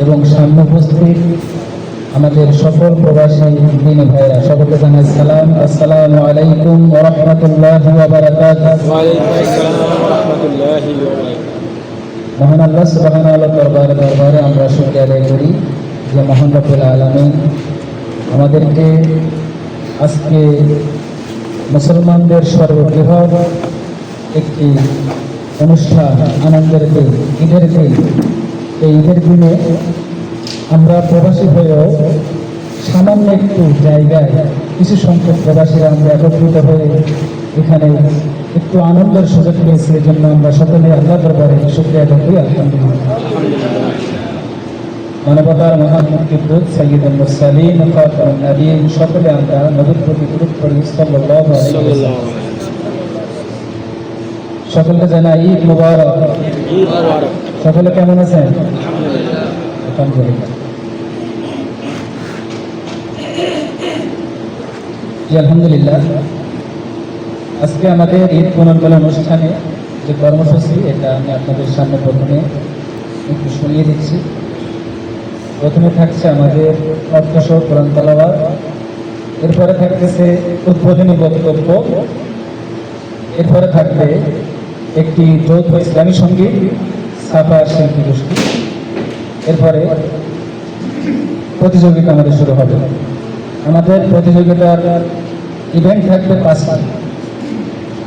এবং সামনে উপস্থিত আমাদের সকল প্রবাসী দিনী ভাইরা, সকলকে জানাই সালাম। আসসালামু আলাইকুম ওয়া রাহমাতুল্লাহি ওয়া বারাকাতুহু। ওয়া আলাইকুম আসসালাম ওয়া রাহমাতুল্লাহি ওয়া বারাকাতুহু। মহান আল্লাহ সুবহানাহু ওয়া তাআলার দরবারে আমরা শুকরিয়া আদায় করি যে মহান রব্বুল আলামিন আমাদেরকে আজকে মুসলমানদের সর্ববৃহৎ একটি অনুষ্ঠান, আনন্দের দিন, ঈদের দিন, এই ঈদের দিনে আমরা প্রবাসী হয়েও সামান্য একটু জায়গায় কিছু সংখ্যক প্রবাসীরা আমরা একত্রিত হয়ে এখানে একটু আনন্দের সুযোগ পেয়েছি। এই জন্য আমরা সকলে আল্লাহ দরবারে শুকরিয়া আদায় করি। আলহামদুলিল্লাহ। মানবতার মহান মুক্তিদূত সাইয়্যিদুল মুরসালিন খাতামুন নবিয়্যিন, সকলে আমরা নবীর প্রতি দরুদ পড়ি সাল্লাল্লাহু আলাইহি ওয়াসাল্লাম। সকলকে জানাই ঈদ মুবারক। ঈদ মুবারক। সকলে কেমন আছেন? আলহামদুলিল্লাহ। আলহামদুলিল্লাহ। আলহামদুলিল্লাহ। আজকে আমাদের ঈদ পুনর্মিলন অনুষ্ঠানে যে কর্মসূচি, এটা আমি আপনাদের সামনে প্রথমে একটু শুনিয়ে দিচ্ছি। প্রথমে থাকছে আমাদের অর্থসহ কোরআন তেলাওয়াত, এরপরে থাকতেছে উদ্বোধনী বক্তব্য, এরপরে থাকবে একটি যৌথ ইসলামী সঙ্গীত, ছাপা শিল্পী গোষ্ঠী, এরপরে প্রতিযোগিতা আমাদের শুরু হবে। আমাদের প্রতিযোগিতার ইভেন্ট থাকবে 5টি।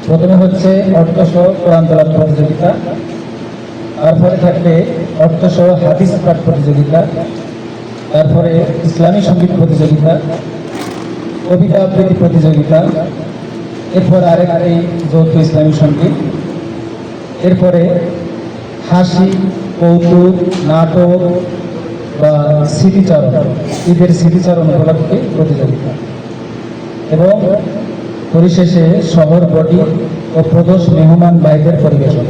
প্রথমে হচ্ছে অর্থসহ কোরআন তেলাওয়াত প্রতিযোগিতা, তারপরে থাকবে অর্থসহ হাদিস পাঠ প্রতিযোগিতা, তারপরে ইসলামী সঙ্গীত প্রতিযোগিতা, কবিতা আবৃত্তি প্রতিযোগিতা, এরপর আরেকটি যৌথ ইসলামী সঙ্গীত, এরপরে হাসি, কৌতুক, নাটক বা স্মৃতিচারণ, ঈদের স্মৃতিচারণ উপলক্ষে প্রতিযোগিতা, এবং পরিশেষে শহর বডি ও প্রদোষ মেহমান বাইদের পরিবেশন।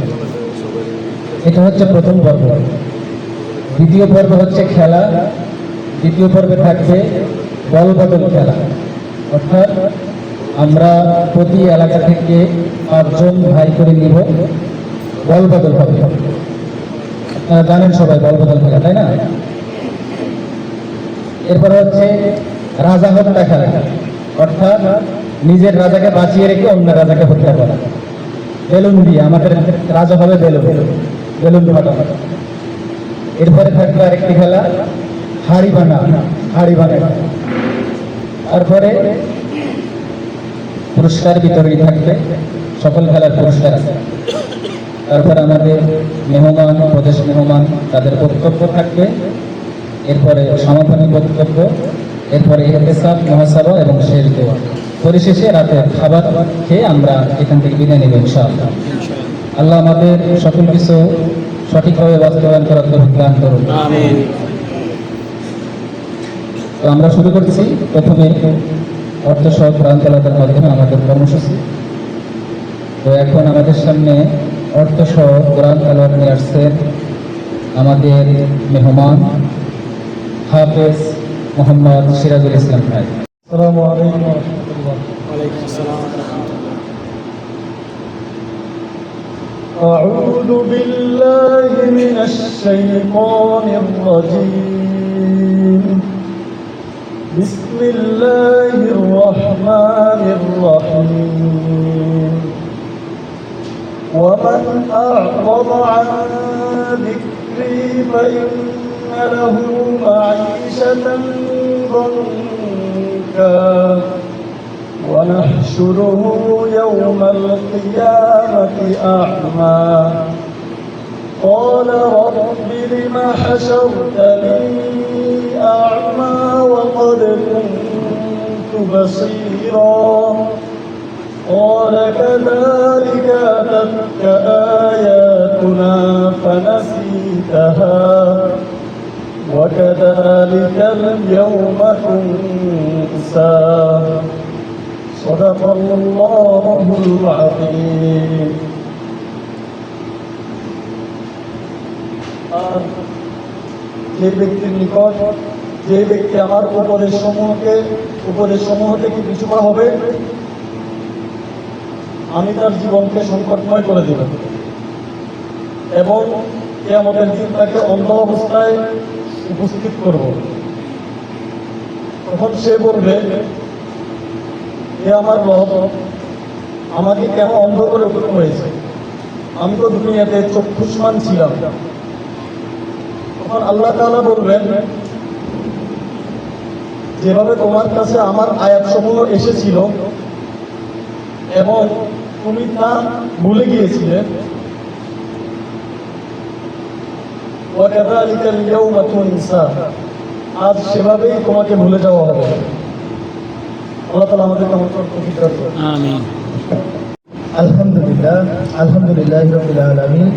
এটা হচ্ছে প্রথম পর্ব। দ্বিতীয় পর্ব হচ্ছে খেলা। দ্বিতীয় পর্বে থাকবে বল বদল খেলা, অর্থাৎ আমরা প্রতি এলাকা থেকে 5 জন ভাই করে নিব, বল বদল হবে। আপনারা জানেন সবাই বল বদল খেলা, তাই না? এরপরে হচ্ছে রাজা হত্যা খেলা, অর্থাৎ নিজের রাজাকে বাঁচিয়ে রেখে অন্য রাজাকে হত্যা করা। বেলুন দিয়ে আমাদের রাজা হবে বেলুন ফাটানো। এরপরে থাকবে আরেকটি খেলা হাড়ি ভাঙা। তারপরে পুরস্কার বিতরণী থাকবে, সকল খেলার পুরস্কার আছে। তারপরে আমাদের মেহমান, প্রদেশ মেহমান, তাদের বক্তব্য থাকবে, এরপরে সমাপনী বক্তব্য, এরপরে ইহতেসাব, মুহাসাবা এবং শেষ দোয়া। পরিশেষে রাতে খাবার খেয়ে আমরা এখান থেকে বিদায় নেব ইনশাআল্লাহ। আল্লাহ আমাদের সকল কিছু সঠিকভাবে বাস্তবায়ন করার তৌফিক দান করুন। আমিন। তো আমরা শুরু করছি প্রথমে অর্থসহ কোরআন তেলাওয়াতের মাধ্যমে আমাদের কর্মসূচি। তো এখন আমাদের সামনে অর্থসহ কোরআন তেলাওয়াত নিয়ে আসছেন আমাদের মেহমান হাফেজ মোহাম্মদ সিরাজুল ইসলাম ভাই। আসসালামু আলাইকুম ওয়া রাহমাতুল্লাহ। ওয়া আলাইকুম আসসালাম ওয়া রাহমাতুল্লাহ। أعوذ بالله من الشيطان الرجيم. بسم الله الرحمن الرحيم. ومن أعرض عن ذكري فإن له معيشة ضنكا ونحشره يوم القيامة أعمى قال رب لم حشرتني أعمى وقد كنت بصيرا قال كذلك أتتك آياتنا فنسيتها وكذلك اليوم تنسى صدق الله العظيم. যে ব্যক্তির নিকট, যে ব্যক্তি আমার উপদেশ সমূহ থেকে পিছু পড়া হবে, আমি তার জীবনকে সংকটময় করে দেব এবং কিয়ামতের দিন তাকে অন্ধ অবস্থায় উপস্থিত করব। তখন সে বলবে, হে আমার রব, আমাকে কেন অন্ধ করে হয়েছে? আমি তো দুনিয়াতে চক্ষুষ্মান ছিলাম। তখন আল্লাহ তাআলা বলবেন, যেভাবে তোমার কাছে আমার আয়াতসমূহ এসেছিল এবং তুমি তা ভুলে গিয়েছিলে, وَكَذَلِكَ الْيَوْمَ تُنْسَى, আজ সেভাবেই তোমাকে ভুলে যাওয়া হবে। আল্লাহ তাআলা আমাদেরকে আমার তৌফিক দান করুন। আমিন। আলহামদুলিল্লাহ, আলহামদুলিল্লাহ রাব্বিল আলামিন,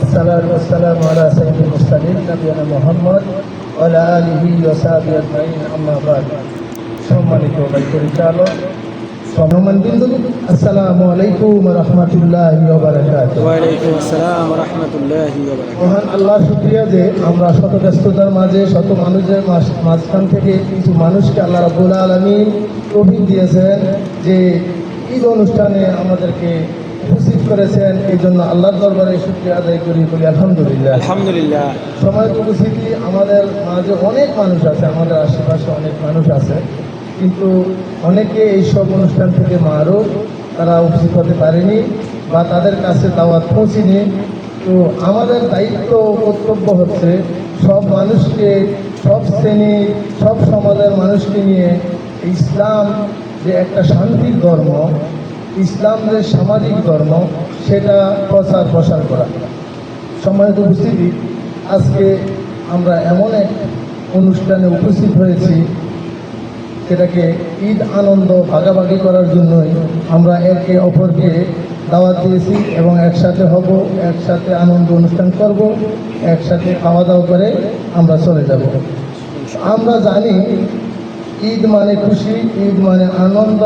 আসসালাতু ওয়াসসালামু আলা সাইয়্যিদিল মুরসালিন নবিয়িনা মুহাম্মদ ওয়া আলা আলিহি ওয়া সাহবিহি আজমাইন, আম্মা বা'দ। সম্মানিত ভাই পরিচালক, সম্মানবৃন্দ, আসসালামু আলাইকুম ওয়া রাহমাতুল্লাহি ওয়া বারাকাতুহু। ওয়ালাইকুম আসসালাম ওয়া রাহমাতুল্লাহি ওয়া বারাকাতুহু। মহান আল্লাহ শুকরিয়া যে আমরা শত ব্যস্ততার মাঝে, শত মানুষের মাঝখান থেকে কিছু মানুষকে আল্লাহ রাব্বুল আলামিন তৌফিক দিয়েছেন যে ঈদ অনুষ্ঠানে আমাদেরকে উপস্থিত করেছেন। এই জন্য আল্লাহর দরবারে শুকরিয়া আদায় করি, বলি আলহামদুলিল্লাহ। আলহামদুলিল্লাহ। সময় উপস্থিতি আমাদের মাঝে অনেক মানুষ আছে, আমাদের আশেপাশে অনেক মানুষ আছে, কিন্তু অনেকে এইসব অনুষ্ঠান থেকে মারুফ, তারা উপস্থিত হতে পারেনি বা তাদের কাছে দাওয়াত পৌঁছেনি। তো আমাদের দায়িত্ব ও কর্তব্য হচ্ছে সব মানুষকে, সব শ্রেণী, সব সমাজের মানুষকে নিয়ে ইসলাম যে একটা শান্তির ধর্ম, ইসলাম যে সামাজিক ধর্ম, সেটা প্রসার করা। সম্মানিত উপস্থিতি, আজকে আমরা এমন এক অনুষ্ঠানে উপস্থিত হয়েছি সেটাকে ঈদ আনন্দ ভাগাভাগি করার জন্যই আমরা একে অপরকে দাওয়াত দিয়েছি এবং একসাথে হব, একসাথে আনন্দ অনুষ্ঠান করব, একসাথে খাওয়া দাওয়া করে আমরা চলে যাব। আমরা জানি ঈদ মানে খুশি, ঈদ মানে আনন্দ,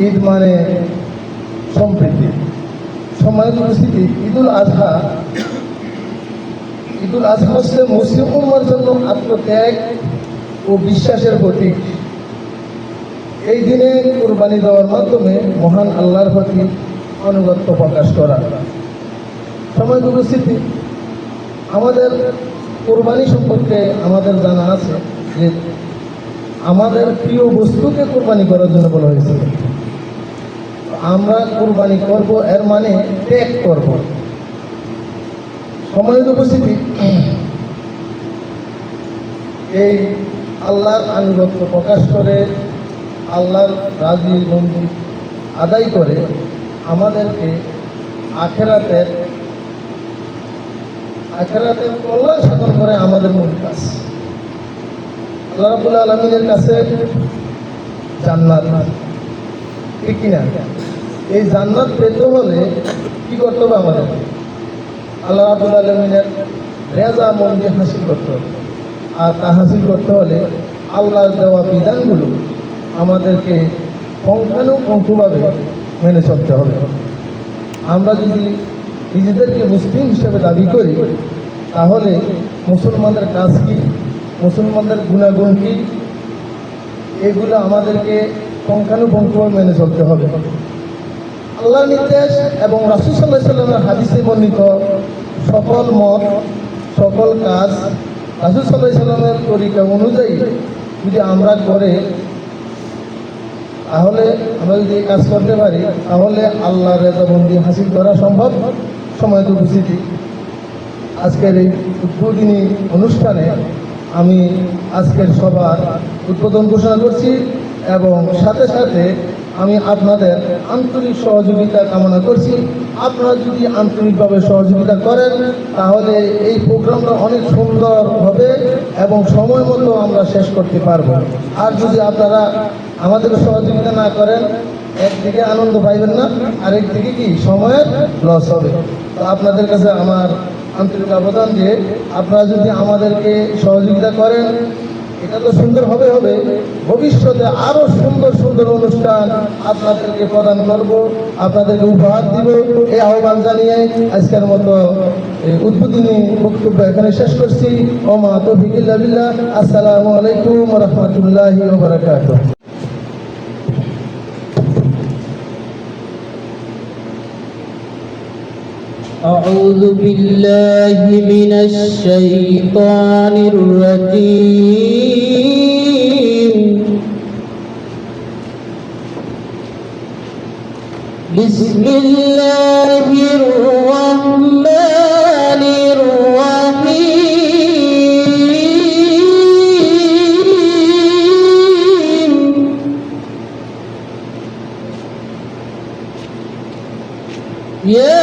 ঈদ মানে সম্প্রীতি। সম্মানিত উপস্থিতি, ঈদুল আজহা হচ্ছে মুসলিম উম্মার জন্য আত্মত্যাগ ও বিশ্বাসের প্রতীক। এই দিনে কুরবানি দেওয়ার মাধ্যমে মহান আল্লাহর প্রতি আনুগত্য প্রকাশ করা। সম্মানিত উপস্থিতি, আমাদের কুরবানি সম্পর্কে আমাদের জানা আছে যে আমাদের প্রিয় বস্তুকে কুরবানি করার জন্য বলা হয়েছে। আমরা কুরবানি করব, এর মানে ত্যাগ করব। সম্মানিত উপস্থিতি, এই আল্লাহর আনুগত্য প্রকাশ করে, আল্লাহর রাজি মন্দির আদায় করে আমাদেরকে আখেরাতের কল্যাণ সাধন করে আমাদের মূল কাজ। আল্লাহ রাব্বুল আলামিনের কাছে জান্নাত, ঠিক কিনা? এই জান্নাত পেতে হলে কি করতে হবে? আমাদের আল্লাহ রাব্বুল আলামিনের রেজা মন্দি হাসিল করতে হবে। আর তা হাসিল করতে হলে আল্লাহর দেওয়া বিধানগুলো আমাদেরকে পুঙ্খানুপুঙ্খভাবে মেনে চলতে হবে। আমরা যদি নিজেদেরকে মুসলিম হিসেবে দাবি করি, তাহলে মুসলমানদের কাজ কি, মুসলমানদের গুণাগুণ কি, এগুলো আমাদেরকে পুঙ্খানুপুঙ্খভাবে মেনে চলতে হবে। আল্লাহর নির্দেশ এবং রাসূল সাল্লাল্লাহু আলাইহি ওয়াসাল্লামের হাদিসে বর্ণিত সকল মত, সকল কাজ রাসূল সাল্লাল্লাহু আলাইহি ওয়াসাল্লামের তরিকা অনুযায়ী যদি আমরা করে, তাহলে আমরা যদি এই কাজ করতে পারি, তাহলে আল্লাহর রেজামন্দি হাসিল করা সম্ভব। সম্মানিত উপস্থিতি, আজকের এই উদ্বোধনী অনুষ্ঠানে আমি আজকের সভার উদ্বোধন ঘোষণা করছি এবং সাথে সাথে আমি আপনাদের আন্তরিক সহযোগিতা কামনা করছি। আপনারা যদি আন্তরিকভাবে সহযোগিতা করেন, তাহলে এই প্রোগ্রামটা অনেক সুন্দর হবে এবং সময় মতো আমরা শেষ করতে পারবো। আর যদি আপনারা আমাদের সহযোগিতা না করেন, একদিকে আনন্দ পাইবেন না, আরেকদিকে কি সময়ের লস হবে। তো আপনাদের কাছে আমার আন্তরিক আবেদন যে আপনারা যদি আমাদেরকে সহযোগিতা করেন, এটা তো সুন্দর হবে, ভবিষ্যতে আরো সুন্দর সুন্দর অনুষ্ঠান আপনাদেরকে প্রদান করব, আপনাদেরকে উপহার দিব। এই আহ্বান জানিয়ে আজকের মতো উদ্বোধনী বক্তব্য এখানে শেষ করছি। ওমা তৌফিক ইল্লা বিল্লাহ। আসসালামু আলাইকুম ওয়া রাহমাতুল্লাহি ওয়া বারাকাতুহু। أعوذ بالله من الشيطان الرجيم بسم الله الرحمن الرحيم يا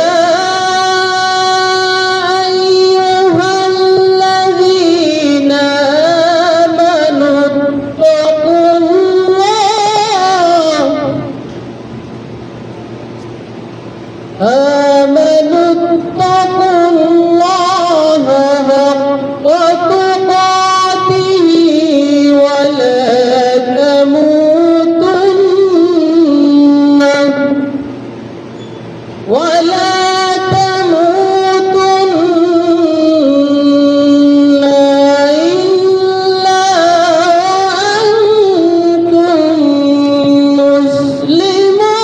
آمنوا اتقوا الله حق تقاته ولا تموتن إلا وأنتم مسلمون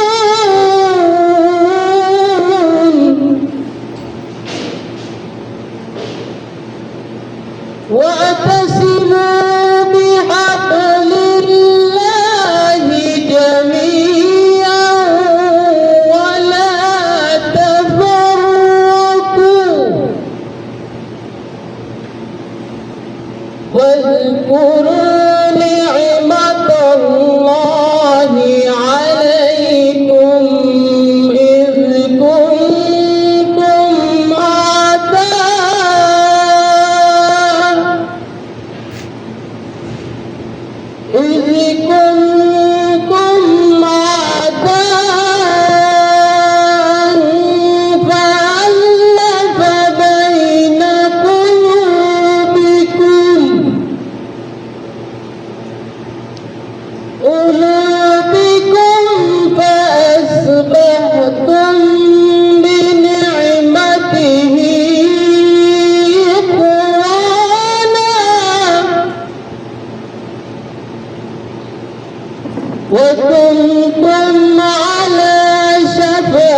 واعتصموا بحبل الله جميعا ولا تفرقوا واذكروا نعمة الله عليكم إذ كنتم أعداء فألف بين قلوبكم فأصبحتم بنعمته إخوانا وكنتم على شفا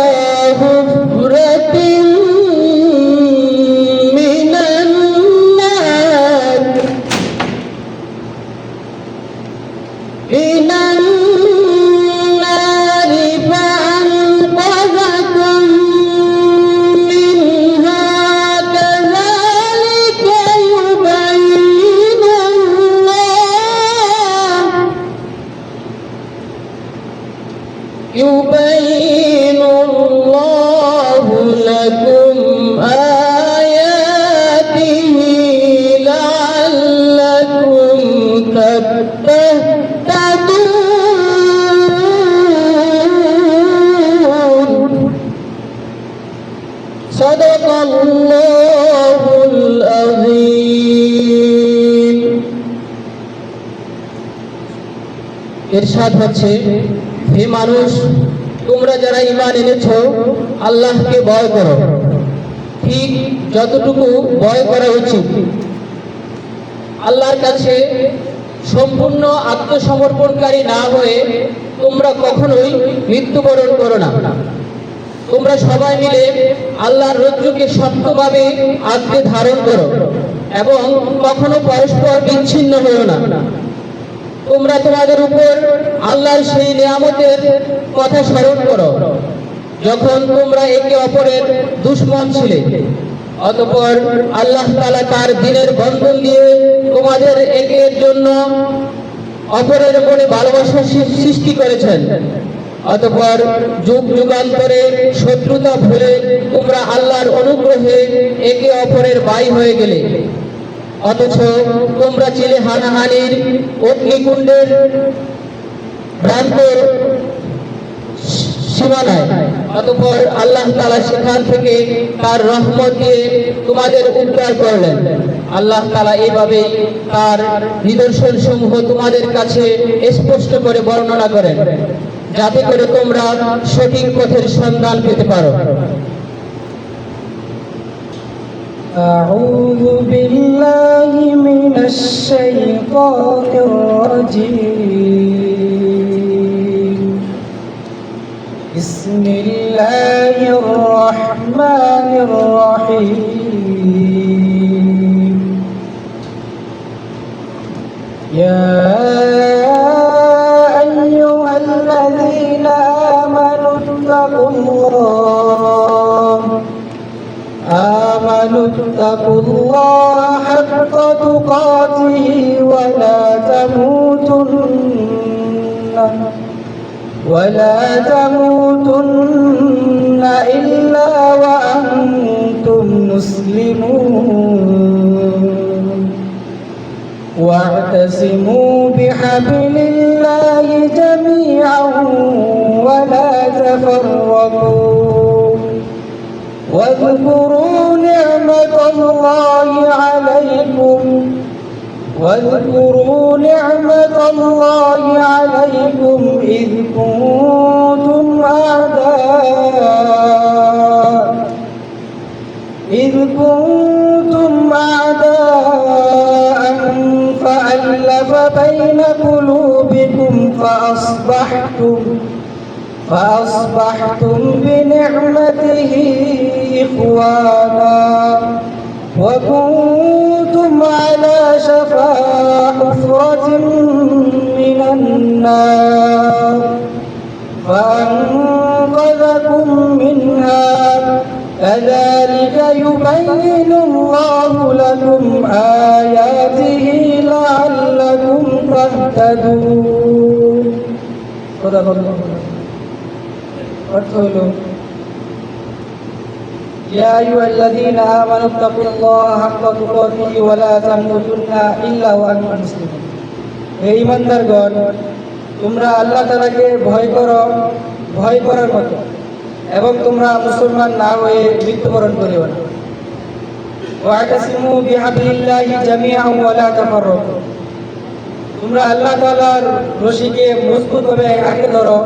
حفرة من النار فأنقذكم منها كذلك يبين الله لكم آياته لعلكم تهتدون صدق الله العظيم ইরশাদ হচ্ছে, হে মানুষ, তোমরা যারা ঈমান এনেছো আল্লাহকে ভয় করো, ঠিক যতটুকু ভয় করা উচিত। আল্লাহর কাছে সম্পূর্ণ আত্মসমর্পণকারী না হয়ে তোমরা কখনোই মৃত্যুবরণ করো না। তোমরা সবাই মিলে আল্লাহর রজ্জুকে শক্তভাবে আঁকড়ে ধারণ করো এবং কখনো পরস্পর বিচ্ছিন্ন হও না। তোমরা তোমাদের উপর আল্লাহর সেই নিয়ামতের কথা স্মরণ করো যখন তোমরা একে অপরের দুশমন ছিলে। অতঃপর আল্লাহ তাআলা তার দ্বীনের বন্ধন দিয়ে তোমাদের একের জন্য অপরের মনে ভালোবাসা সৃষ্টি করেছেন। অতঃপর যুগ যুগান্তরে শত্রুতা ভুলে তোমরা আল্লাহর অনুগ্রহে একে অপরের ভাই হয়ে গেলে। অথচ তোমরা ছিলে হানাহানির অগ্নিকুণ্ডের ভ্রান্ত সীমানায়। অতঃপর আল্লাহ তাআলা সেখান থেকে তার রহমত দিয়ে তোমাদের উদ্ধার করলেন। আল্লাহ তাআলা এইভাবে তার নিদর্শন সমূহ তোমাদের কাছে স্পষ্ট করে বর্ণনা করেন, যাতে করে তোমরা সঠিক পথের সন্ধান পেতে পারো। أعوذ بالله من الشيطان الرجيم بسم الله الرحمن الرحيم يا أيها الذين آمنوا اتقوا الله حق تقاته ولا تموتن إلا وأنتم مسلمون واعتصموا بحبل الله جميعا ولا تفرقوا واذكروا نعمة الله عليكم إذ كنتم أعداء فألف بين قلوبكم فأصبحتم بنعمته إخوانا وكنتم على شفا حفرة من النار فأنقذكم منها كذلك يبين الله لكم آياته لعلكم تهتدون صدق الله ورسوله يا أيها الذين آمنوا اتقوا الله حق تقاته ولا تموتن إلا وأنتم مسلمون হে ঈমানদারগণ তোমরা আল্লাহ তাআলাকে ভয় করার মতো এবং তোমরা মুসলমান না হয়ে মৃত্যুবরণ করিও না ওয়াতাসিমু বিহাবলিল্লাহি জামিআন ওয়া লা তাফাররাকু তোমরা আল্লাহ তাআলার রশিকে মজবুতভাবে আঁকড়ে ধরো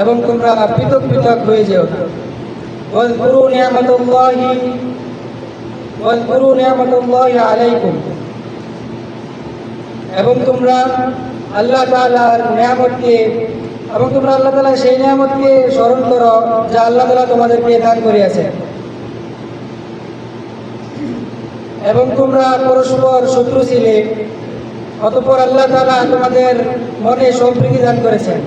এবং তোমরা পৃথক পৃথক হয়ে যেও না واذكروا نعمة الله عليكم এবং তোমরা আল্লাহ তাআলার নিয়ামতকে সেই নিয়ামতকে স্মরণ করো যা আল্লাহ তাআলা তোমাদেরকে দান করিয়াছেন এবং তোমরা পরস্পর শত্রু ছিলে অতঃপর আল্লাহ তাআলা তোমাদের মনে সম্প্রীতি দান করেছেন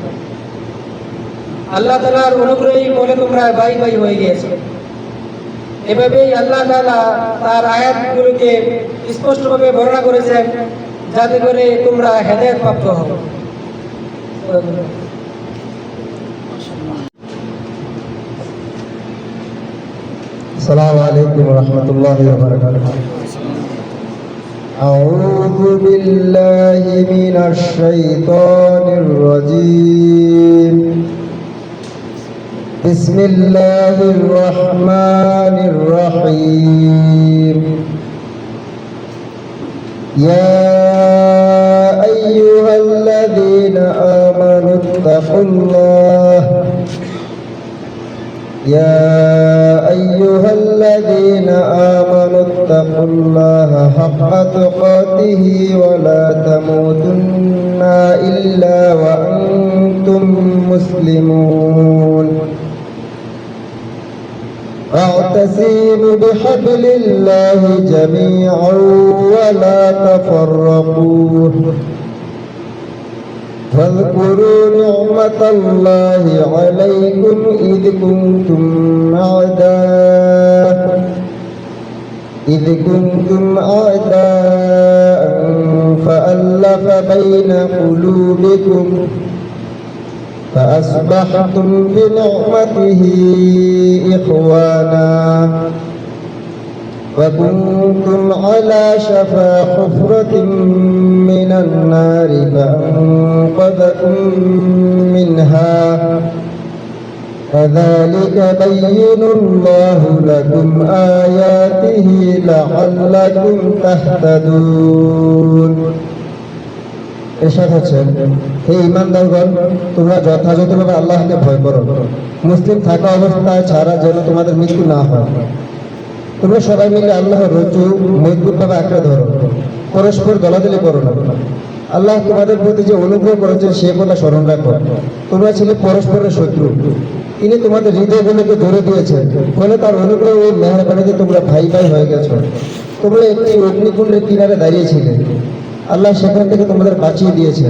আল্লাহ তাআলার অনুগ্রহী বলে তোমরা ভাই ভাই হয়ে গিয়েছো এভাবেই আল্লাহ তাআলা তার আয়াতগুলোকে স্পষ্টভাবে বর্ণনা করেছেন যাতে করে তোমরা হেদায়েত প্রাপ্ত হও السلام عليكم ورحمة الله وبركاته أعوذ بالله من الشيطان الرجيم بسم الله الرحمن الرحيم يا أيها الذين آمنوا اتقوا الله حق تقاته ولا تموتن إلا وأنتم مسلمون واعتصموا بحبل الله جميعا ولا تفرقوا واذكروا نعمة الله عليكم إذ كنتم أعداء فألف بين قلوبكم فأصبحتم بنعمته إخوانا وكنتم على شفا حفرة من النار فأنقذكم منها كذلك يبين الله لكم آياته لعلكم تهتدون এরশাদ হচ্ছেন হে ঈমানদারগণ তোমরা যথাযথভাবে আল্লাহকে ভয় করো মুসলিম থাকা অবস্থায় ছাড়া যেন তোমাদের মৃত্যু না হয় তোমরা সবাই মিলে আল্লাহর রজ্জু মজবুতভাবে আঁকড়ে ধরো পরস্পর দলাদলি করো না আল্লাহ তোমাদের প্রতি যে অনুগ্রহ করেছেন সে কথা স্মরণ রাখো তোমরা ছিলে পরস্পরের শত্রু তিনি তোমাদের হৃদয়গুলোকে ধরে দিয়েছেন, ফলে তার অনুগ্রহ ও মেহরবানিতে তোমরা ভাই ভাই হয়ে গেছো। তোমরা একটি অগ্নিকুণ্ডের কিনারে দাঁড়িয়েছিলে, আল্লাহ সেখান থেকে তোমাদের বাঁচিয়ে দিয়েছে।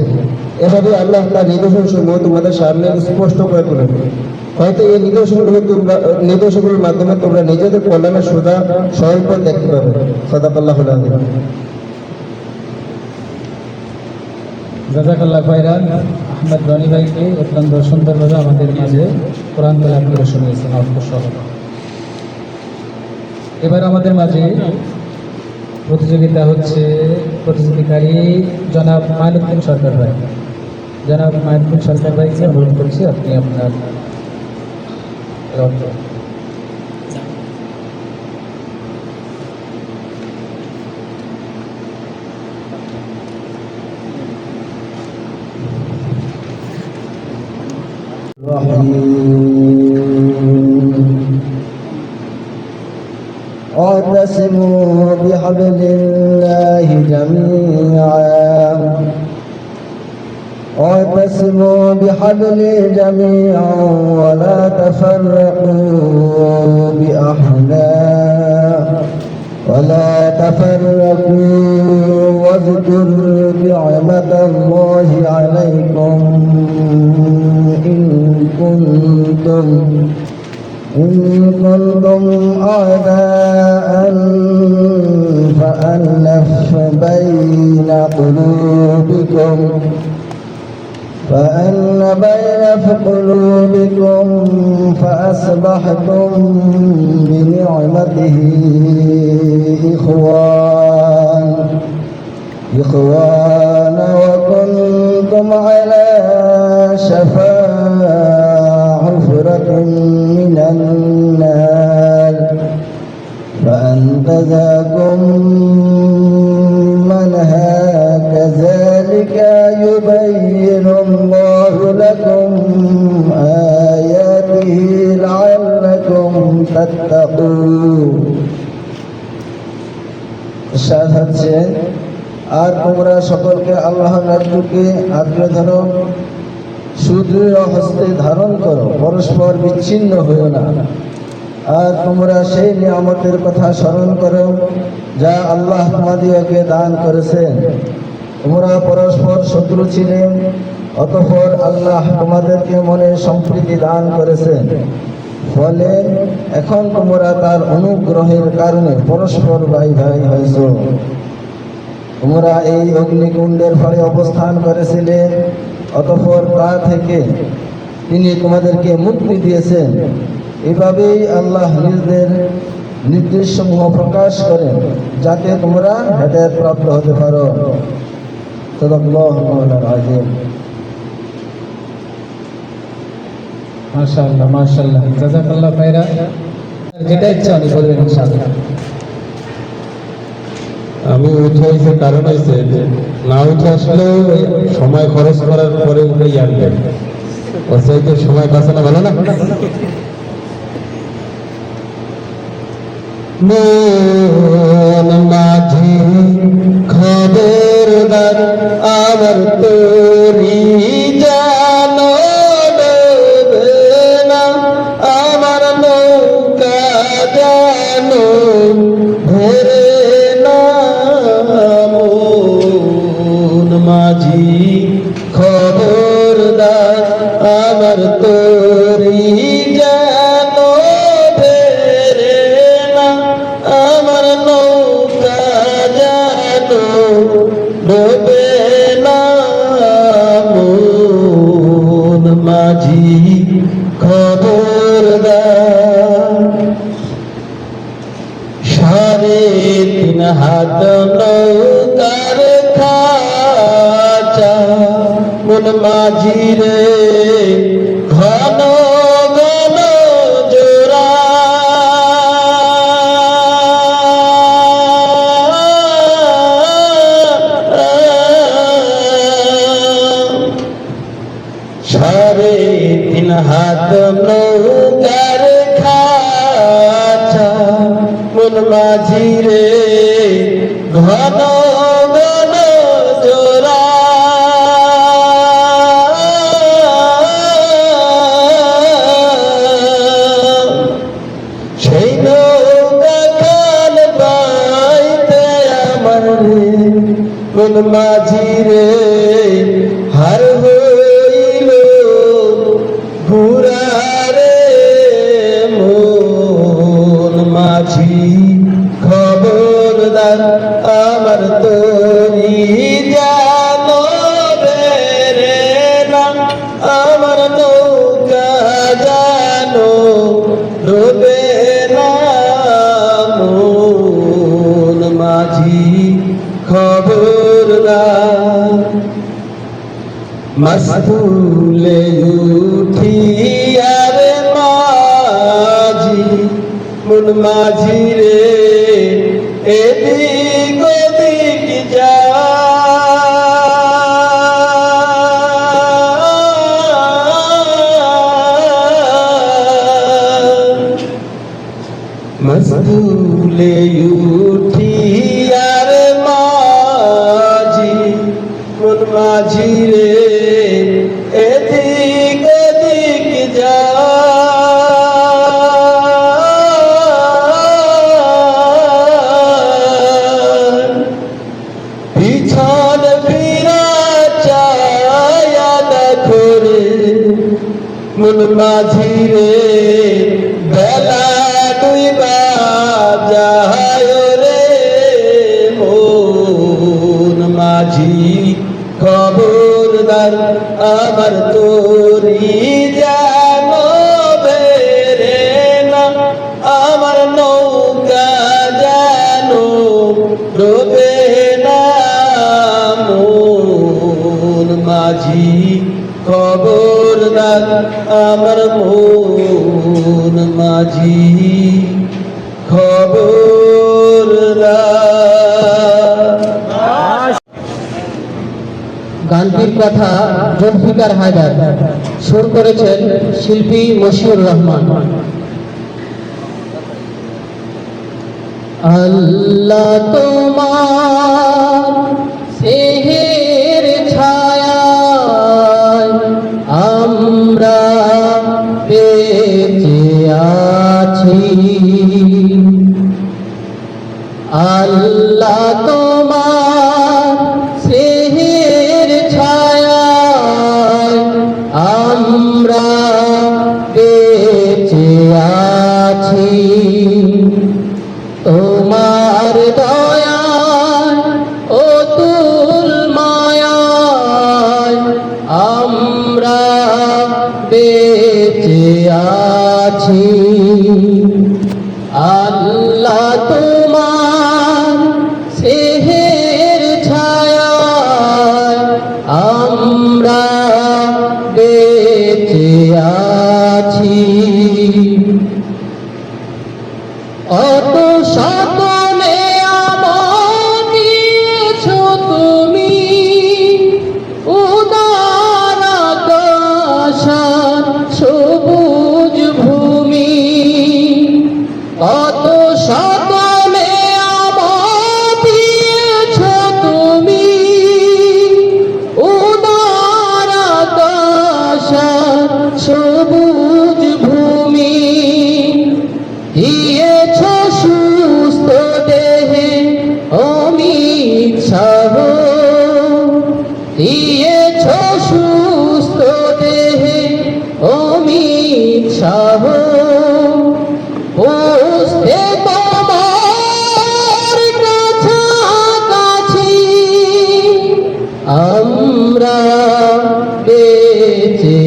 এভাবে আল্লাহ তার নিদর্শন সমূহ তোমাদের সামনে স্পষ্ট করে তোলেন। হয়তো এই নিদর্শনগুলোর মাধ্যমে তোমরা নিজেদের কল্যাণের সোজা সরল পথ দেখতে পাবে। সাদাকাল্লাহুল আযীম। জাযাকাল্লাহ খায়রান। আহমেদ রনি ভাইকে অত্যন্ত সুন্দরভাবে আমাদের মাঝে কোরআন তেলাওয়াত করে শুনিয়েছেন অর্থ সহ। এবার আমাদের মাঝে প্রতিযোগিতা হচ্ছে, প্রতিযোগিতাকারী জনাব মাইনুদ্দিন সরকার ভাই। জনাব মাইনুদ্দিন সরকার ভাইকে অনুরোধ করছি আপনি আপনার তেলাওয়াত করুন। واعتصموا بحبل الله جميعا واعتصموا بحبل جميعا ولا تفرقوا واذكروا نعمة الله عليكم إن كنتم أعداء فألف بين قلوبكم فأصبحتم بنعمته إخوانا وكنتم على شفا حفرة من النار فأنقذكم منها كذلك يبين الله لكم آياته لعلكم تتقون। ইরশাদ হচ্ছে, আর তোমরা সকলকে আল্লাহর রাজ্যকে আঁকড়ে ধরো, সুদৃঢ় হস্তে ধারণ করো, পরস্পর বিচ্ছিন্ন হইও না। আর তোমরা সেই নিয়ামতের কথা স্মরণ করো যা আল্লাহ তোমাদিগকে দান করেছেন। তোমরা পরস্পর শত্রু ছিলেন, অতঃপর আল্লাহ তোমাদেরকে মনে সম্প্রীতি দান করেছেন, ফলে এখন তোমরা তার অনুগ্রহের কারণে পরস্পর ভাই ভাই হয়েছ। তোমরা এই অগ্নিকুণ্ডের ফলে অবস্থান করেছিলে, অতঃপর তা থেকে তিনি তোমাদেরকে মুক্তি দিয়েছেন। এভাবেই আল্লাহ নিজের নির্দেশসমূহ প্রকাশ করেন যাতে তোমরা হেদায়েত প্রাপ্ত হতে পারো। সাদাকাল্লাহু মাওলানা আযীম। মাশাআল্লাহ মাশাআল্লাহ, জাযাকাল্লাহ খায়রান। যেটা ইচ্ছা উনি বলবেন ইনশাআল্লাহ। আমি উঠে এসে কারণ হয়েছে যে না উঠে আসলেও সময় খরচ করার পরে উঠেই আসবে, ওর চাইতে সময় বাঁচানো ভালো না। মন মাঝি খবরদার আমার তোরি জানো ডোবে না, আমার নৌকা জানো ভরে না। মন মাঝি খবরদার আমার তোরি জানো ভরে না, আমার নৌকা জানো ডোবে না। মন মাঝি খবরদার 3.5 হাত নৌকার খাঁচা, মন মাঝি রে ঘন ঘন জোড়া। সাড়ে 3 হাত নৌকার খাঁচা, মন মাঝি রে ঘন ঘন জোড়া। রে কোন মাঝি রে হার হইল ঘুরারে মন মাঝি খবরদার আমার তরি জানো রে না আমার নৌকা জানো ডোবে না মন মাঝি খবরদার মস্তুলে উঠিয়ার মাঝি মন মাঝি রে এদিক ওদিক যা মস্তুলে উঠিয়ার মাঝি মন মাঝি রে এদিক ওদিক যা পিছন ফিরা চায়া দেখো রে মন মাঝি রে বেলা ডুইবা যায় রে মন মাঝি খবরদার আমার তোরি জানো বেরে না আমার নৌকা জানো ডোবে না মন মাঝি খবরদার আমার মন মাঝি খবরদার। গানটির কথা জুলফিকার হায়দার, সুর করেছেন শিল্পী মশিউর রহমান। আল্লাহ তোমার স্নেহের ছায়ায় আমরা বেঁচে আছি। আল্লাহ তোমার স্নেহের ছায়ায় আমরা বেঁচে আছি। তোমার দয়ায় অতুল মায়ায় আমরা বেঁচে আছি। আল্লাহ তোমার স্নেহের ছায়ায় আমরা বেঁচে আছি। অত সাধনে আমায় দিয়েছ তুমি উদার আকাশ আর সবুজ ভূমি। অত সাধনে আমায় দিয়েছ তুমি উদার আকাশ আর সবুজ ভূমি। দিয়েছ সুস্থ দেহে অমিত সাহস, দিয়েছ সুস্থ দেহে অমিত সাহস। বুঝতে তোমার কাছাকাছি আমরা বেঁচে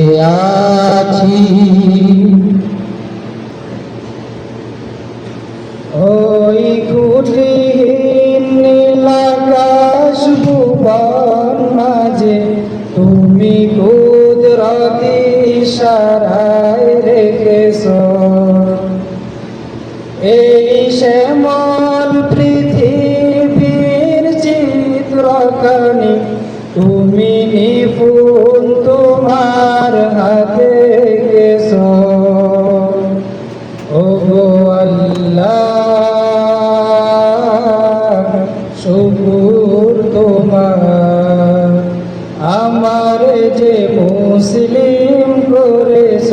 আছি। ওই কুটিহীন নীলাকাশ ভুবন মাঝে তুমি কুদরতি ইশারায় রেখেছ এই শ্যামল পৃথিবীর চিত্রখানি তুমি নিপুণ তোমার হাতে গেছ। ওগো আল্লাহ শুকুর তোমার আমার যে মুসলিম করেছ।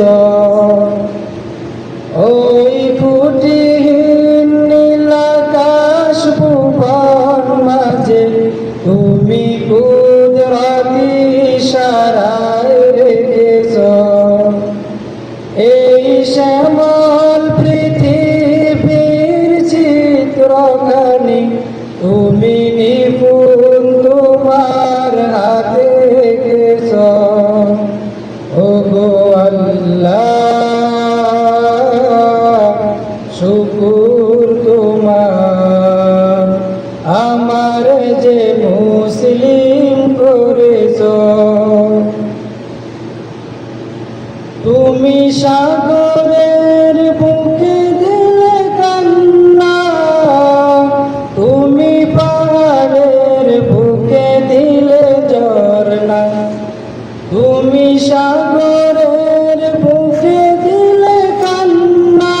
ওই কুটিহীন নীলাকাশ ভুবন মাঝে তুমি নিপুণ তোমার হাতে কেশ ও গো আল্লাহ শুকুর তোমার আমার যে মুসলিম করেছ তুমি সাগরের বুকে দিলে কান্না তুমি পাহাড়ের বুকে দিলে ঝরনা তুমি সাগরের বুকে দিলে কান্না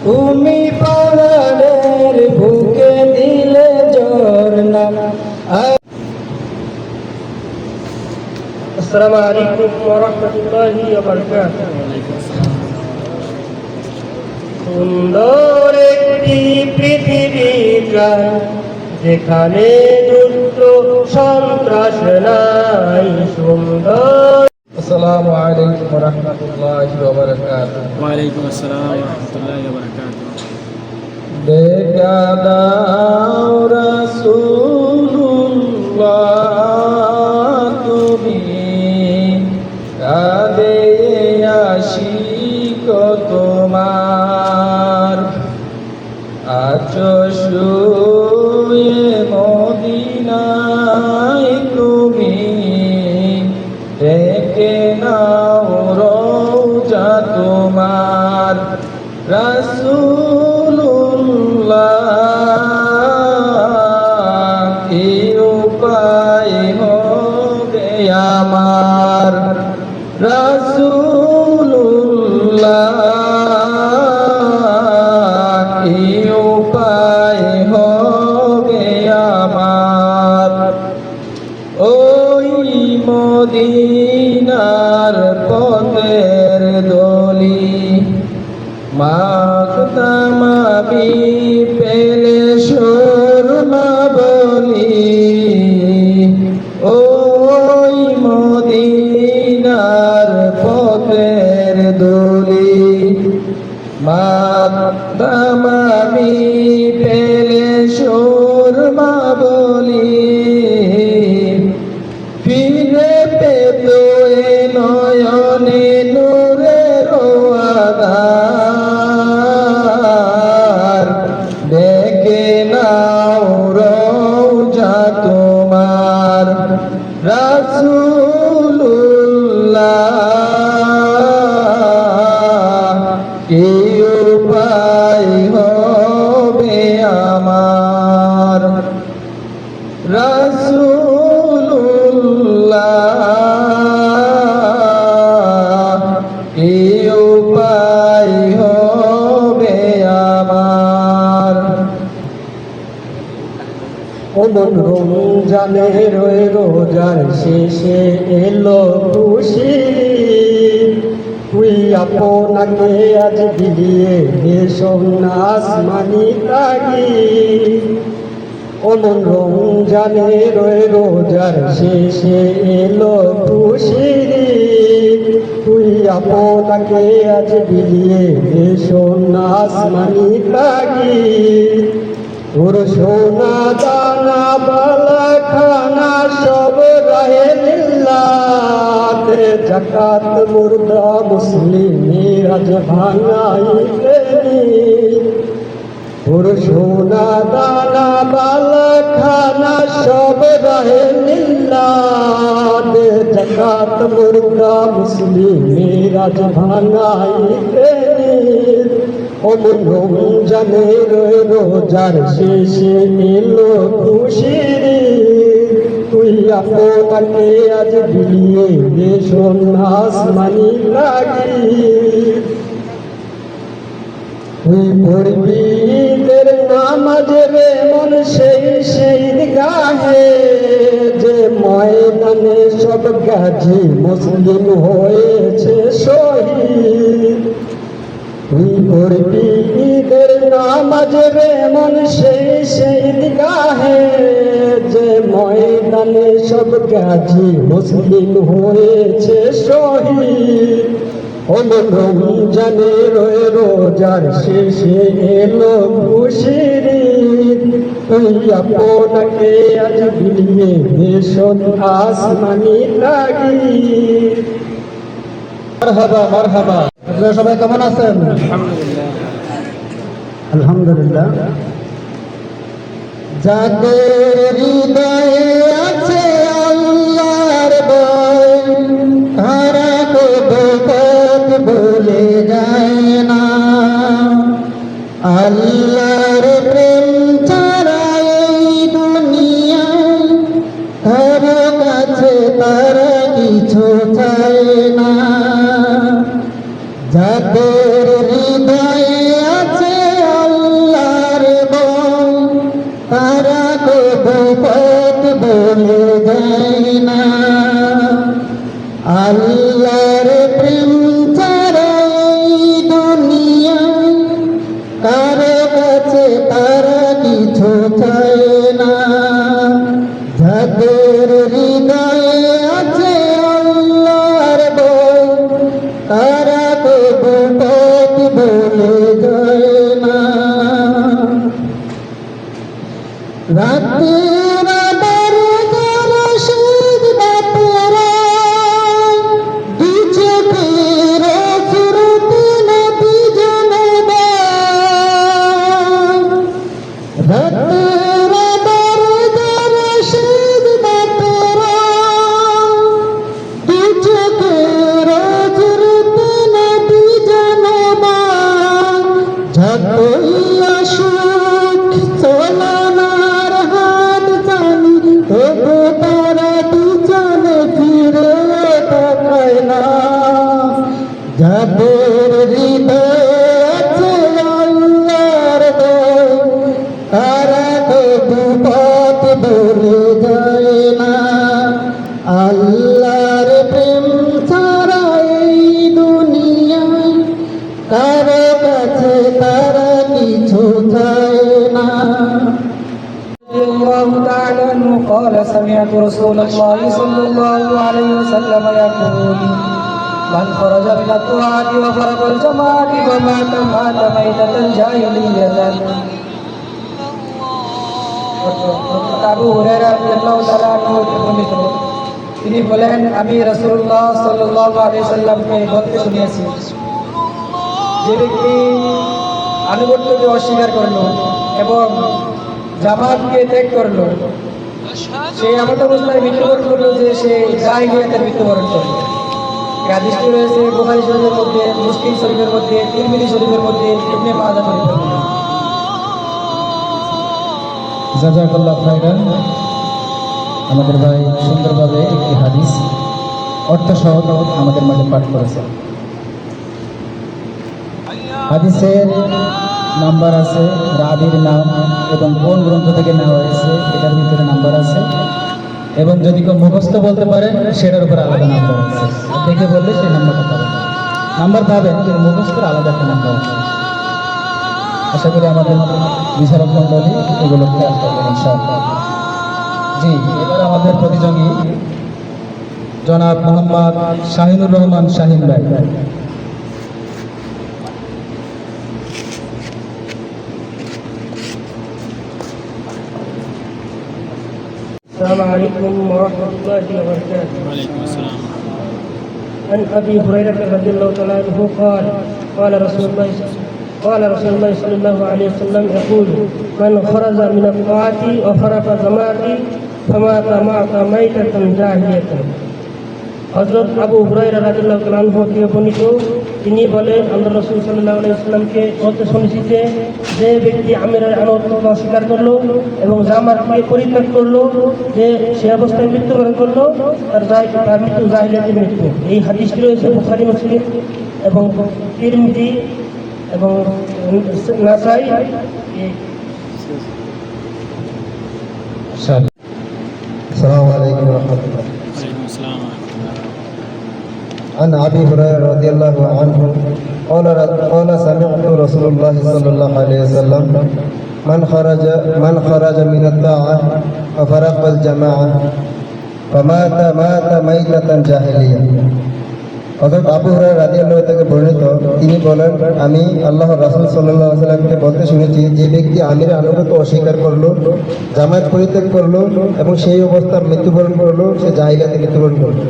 তুমি পাহাড়ের বুকে দিলে ঝরনা। আসসালামু আলাইকুম ওয়া রাহমাতুল্লাহি ওয়া বারাকাতুহু। সুন্দর একটি পৃথিবী চাই যেখানে যুদ্ধ সন্ত্রাস নাই সুন্দর। আসসালামু আলাইকুম ওয়া রাহমাতুল্লাহি ওয়া বারাকাতুহু। ওয়ালাইকুম আসসালাম রহমতুল্লাহ বরকাত। দেখা দাও রাসূলুল্লাহ তুমি কাঁদে আশিক তোমার আছো শুয়ে মদিনায় তুমি ডেকে নাও রওজা তোমার রাসূলুল্লাহ কি উপায় হবে আমার রাসূলুল্লাহ কি উপায় হবে আমার ওই মদিনার পথের দলি মাখতামাবি পেলে সুরমা বলি ওই মদিনার পথের দলি মাখতামাবি পেলে সুরমা বলি ফিরে পেত এ নয়নে নূরের আধার দেখে নাও রওজা তোমার রাসূলুল্লাহ কি উপায় হবে আমার রাসূলুল্লাহ কি উপায় হবে আমার ওমন রমজানের ওই রোজার শেষে এলো খুশি তুই আপনাকে আজ বিলিয়ে আসমানি তাগি ওমন রমজানের ওই রোজার শেষে এলো খুশি তুই আপনাকে আজ বিলিয়ে আসমানি তাগি তোর সোনা দানা বালা খানা সব রাহে লিল্লাহ জাকাত মুর্দা মুসলিমের আজ ভাঙাইতে তোর সোনা দানা বালা খানা সব রাহে লিল্লাহ জাকাত মুর্দা মুসলিমের আজ ভাঙাইতে ওমন রমজানের রোজার শেষে এলো খুশির তুই আপনাকে আজ বিলিয়ে আসমানি লাগি তুই পড়বি ঈদের নামাজ রে মন সেই গাহে যে ময়দানে সব গাজী মুসলিম হয়েছে শহীদ তুই পড়বি ঈদের নামাজ রে মন সেই গাহে যে ময়দানে সব গাজী মুসলিম হয়েছে শহীদ ওমন রমজানের রোজার শেষে এলো খুশির ওই আপনাকে আজ বিলিয়ে ভীষণ আসমানি লাগি। মারহাবা মারহাবা। আপনারা সবাই কেমন আছেন? আলহামদুলিল্লাহ। আলহামদুলিল্লাহ। যাদের হৃদয়ে আছে আল্লাহর ভয়, তারা কবু পথ ভুলে যায় না। আল্লাহর প্রেম ছাড়া এই দুনিয়ায় কারো কাছে তারা কিছু চায় না। যাদের হৃদয়ে আছে আল্লাহর ভয়, তারা কবু পথ ভুলে যায় না। আল্লাহর প্রেম ছাড়া এই দুনিয়ায় কারো কাছে তারা কিছু চায় না। যাদের হৃদয়ে আছে আল্লাহর ভয়, তারা কবু পথ ভুলে যায় না। রাতের আধার যারা সিজদা তোরা, দু চোখের অশ্রুতে নবী জনবান। রাতের আধার যারা সিজদা তোরা, দু চোখের অশ্রুতে নবী জনবান। যতই আসুক চলনার হাত জানি, তবু তারা দুজনে ফিরে তাকায় না। যাদের হৃদয়ে আছে আল্লাহর ভয়, তারা কবু পথ ভুলে যায় না। আল্লাহর প্রেম ছাড়া এই দুনিয়ায় কারো কাছে তারা কিছু চায় না। رضي الله تعالى عنه قال سمعت رسول الله صلى الله عليه وسلم يقول من خرج من الطاعة وفرق الجماعة ومات مات ميتة جاهلية। আবু হুরায়রা রাদিয়াল্লাহু তাআলা আনহু হতে বর্ণিত, তিনি বলেন, আমি রাসূলুল্লাহ সাল্লাল্লাহু আলাইহি সাল্লামকে বলতে শুনিয়েছি, যে ব্যক্তি আনুগত্যকে অস্বীকার করলো এবং জামাতকে ত্যাগ করলো, সে এমন অবস্থায় মৃত্যুবরণ করলো যে সে জাহিলিয়াতের মৃত্যুবরণ করলো। এই হাদিসটি রয়েছে বুখারী শরীফের মধ্যে, মুসলিম শরীফের মধ্যে, তিরমিজি শরীফের মধ্যে, ইবনে মাজাহ শরীফের মধ্যে। জাযাকাল্লাহ খাইরান। আমাদের ভাই সুন্দরভাবে একটি হাদিস অর্থ সহ আমাদের মাঝে পাঠ করেছে। হাদিসের নাম্বার আছে, রাবির নাম এবং কোন গ্রন্থ থেকে নেওয়া হয়েছে এটার ভিতরে নাম্বার আছে, এবং যদি কেউ মুখস্থ বলতে পারে সেটার উপর আলাদা নাম্বার আছে। দেখে বললে সেই নাম্বারটা পাবেন, নাম্বার পাবেন কিন্তু মুখস্থের আলাদা একটা নাম্বার আছে। আশা করি আমাদের বিচারক মণ্ডলী এগুলো খেয়াল করবেন ইনশাআল্লাহ। জি, এবার আমাদের প্রতিযোগী জনাব মোহাম্মদ শাহিনুর রহমান শাহিন ভাই। السلام عليكم ورحمة الله وبركاته. ওয়ালাইকুম আসসালাম। عن أبي هريرة رضي الله تعالى عنه قال قال رسول الله صلى الله عليه وسلم يقول من خرج من الطاعة وفرق جماعة فمات مات ميتة جاهلية। হযরত আবু হুরায়রা রাদিয়াল্লাহু তাআলা আনহু থেকে বর্ণিত, তিনি বলেন, আল্লাহর রাসূল সাল্লাল্লাহু আলাইহি ওয়াসাল্লামকে বলতে শুনেছি যে ব্যক্তি আমিরের আনুগত্যকে অস্বীকার করলো এবং জামাতকে পরিত্যাগ করলো, যে সে অবস্থায় মৃত্যুবরণ করলো, তার মৃত্যু জাহিলিয়াতের মৃত্যু। এই হাদিসটি রয়েছে বুখারী, মুসলিম এবং তিরমিজি এবং নাসাই। আসসালামু আলাইকুম ওয়া রাহমাতুল্লাহ। ওয়ালাইকুম আসসালাম। عن أبي هريرة رضي الله عنه قال سمعت رسول الله صلى الله عليه وسلم من خرج من الطاعة وفرق الجماعة فمات ميتة جاهلية। হযরত আবু হুরায়রা রাদিয়াল্লাহু থেকে বর্ণিত, তিনি বলেন, আমি আল্লাহর রাসূল সাল্লাল্লাহু আলাইহি ওয়াসাল্লামকে বলতে শুনেছি, যে ব্যক্তি আমিরের আনুগত্য অস্বীকার করলো, জামায়াত পরিত্যাগ করলো এবং সেই অবস্থায় মৃত্যুবরণ করলো, সে জাহিলিয়াতে মৃত্যুবরণ করলো।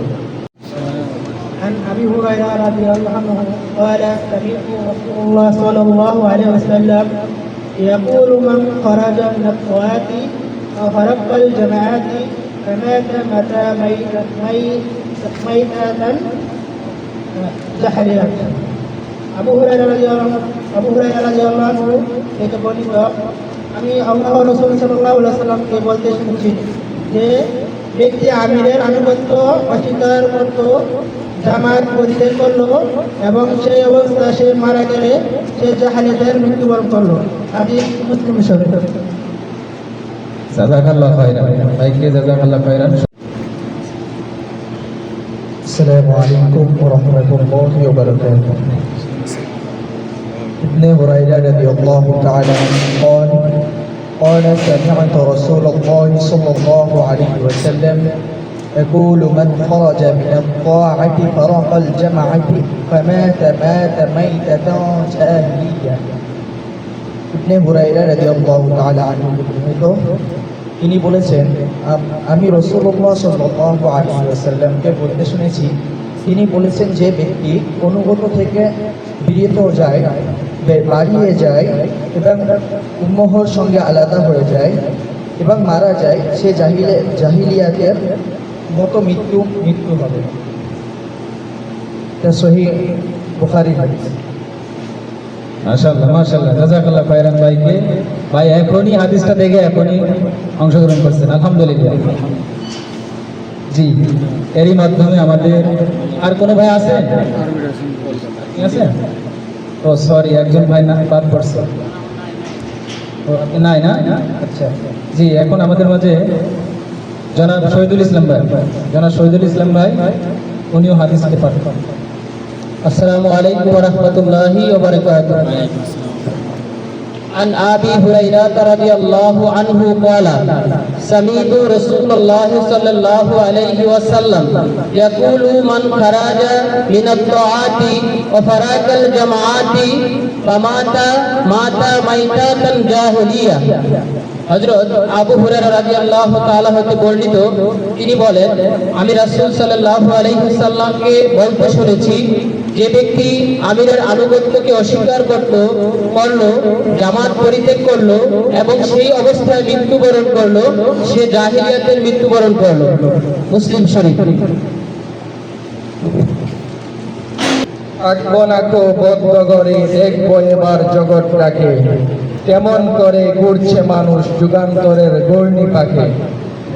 عن أبي هريرة رضي الله عنه قال سمعت رسول الله صلى الله عليه وسلم يقول من خرج من الطاعات أو فرق الجماعات فمات متى ميتة جحرية আবু হুরায়রা রাদিয়াল্লাহু আনহু থেকে বর্ণিত, আমি আল্লাহর রাসূল সাল্লাল্লাহু আলাইহি ওয়াসাল্লামকে বলতে শুনেছি যে ব্যক্তি আমিরের আনুগত্য অস্বীকার করত, জামাত পরিত্যাগ করলো এবং সেই অবস্থা সে মারা গেলে সে জাহালিয়াতের মৃত্যুবরণ করলো। হাদিস মুসলিম শরীফ। জাযাকাল্লাহু খাইরান। ভাইকে জাযাকাল্লাহু খাইরান। السلام عليكم ورحمة الله وبركاته. ابن هريرة رضي الله تعالى عنه قال سمعت رسول الله صلى الله عليه وسلم يقول من خرج من الطاعة فرق الجمعة فمات ميتة جاهلية. ابن هريرة رضي الله تعالى عنه তিনি বলেছেন, আমি রাসূলুল্লাহ সাল্লাল্লাহু আলাইহি ওয়াসাল্লামকে বলতে শুনেছি, তিনি বলেছেন, যে ব্যক্তি অনুগত থেকে বিরত যায়, বাড়িয়ে যায় এবং উম্মহর সঙ্গে আলাদা হয়ে যায় এবং মারা যায়, সে জাহিলিয়াতের মতো মৃত্যু হবে। এটা সহিহ বুখারী হাদিস। মাশাআল্লাহ জাযাকাল্লাহু খাইরান ভাইকে। ভাই এখনই হাদিসটা দেখে এখনই অংশগ্রহণ করছেন, আলহামদুলিল্লাহ। জি, এরই মাধ্যমে আমাদের আর কোনো ভাই আছেন? ঠিক আছে। ও সরি, একজন ভাই না বাদ পড়ছে। নাই না? আচ্ছা জি, এখন আমাদের মাঝে জনাব শহীদুল ইসলাম ভাই, উনিও হাদিসকে পাঠ করেন। আসসালামু আলাইকুম ওয়া রাহমাতুল্লাহি ওয়া বারাকাতুহু। عن أبي هريرة رضي الله عنه قال سمعت رسول الله صلى الله عليه وسلم يقول من خرج من الطاعات وفرق الجماعات فمات ميتة جاهلية। হযরত আবু হুরায়রা রাদিয়াল্লাহু তাআলা হতে বর্ণিত, তিনি বলেন, আমি রাসূল সাল্লাল্লাহু আলাইহি ওয়াসাল্লামকে বলতে শুনেছি, যে ব্যক্তি আমিরের আনুগত্যকে অস্বীকার করলো, জামাত পরিত্যাগ করলো এবং সেই অবস্থায় মৃত্যুবরণ করলো, সে জাহিলিয়াতের মৃত্যুবরণ করলো। মুসলিম শরীফ। আঁকবো নাকো বদ্ধ করে দেখবো এবার জগৎটাকে, কেমন করে ঘুরছে মানুষ যুগান্তরের ঘূর্ণি পাখে।